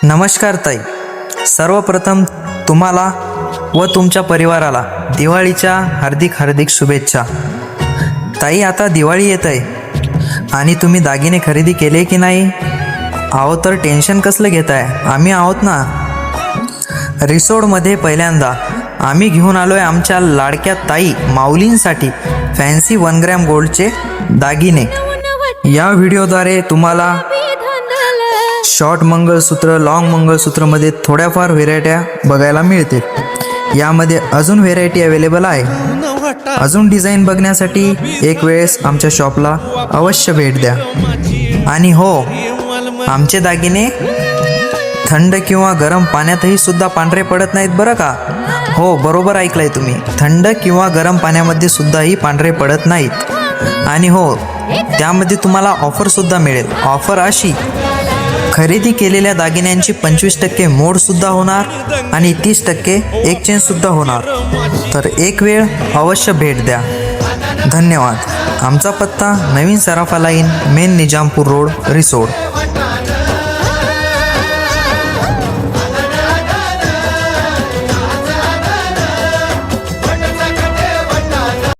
नमस्कार ताई, सर्वप्रथम तुम्हाला व तुमच्या परिवाराला दिवाळीच्या हार्दिक शुभेच्छा. ताई, आता दिवाळी येत आहे आणि तुम्ही दागिने खरेदी केले की नाही? आहो तर टेन्शन कसलं घेत आहे, आम्ही आहोत ना. रिसोडमध्ये पहिल्यांदा आम्ही घेऊन आलो आहे आमच्या लाडक्या ताई माऊलींसाठी फॅन्सी 1 ग्रॅम गोल्डचे दागिने. या व्हिडिओद्वारे तुम्हाला शॉर्ट मंगळसूत्र, लॉंग मंगळसूत्रमध्ये थोड्याफार व्हेरायट्या बघायला मिळतील. यामध्ये अजून व्हेरायटी अवेलेबल आहे. अजून डिझाईन बघण्यासाठी एक वेळेस आमच्या शॉपला अवश्य भेट द्या. आणि हो, आमचे दागिने थंड किंवा गरम पाण्यातही सुद्धा पांढरे पडत नाहीत बरं का. हो, बरोबर ऐकलंय तुम्ही, थंड किंवा गरम पाण्यामध्ये सुद्धाही पांढरे पडत नाहीत. आणि हो, त्यामध्ये तुम्हाला ऑफरसुद्धा मिळेल. ऑफर अशी, खरेदी केलेल्या दागिन्यांची 25% मोडसुद्धा होणार आणि 30% एक्सचेंजसुद्धा होणार. तर एक वेळ अवश्य भेट द्या. धन्यवाद. आमचा पत्ता नवीन सराफा line, main Nizampur road, Risod.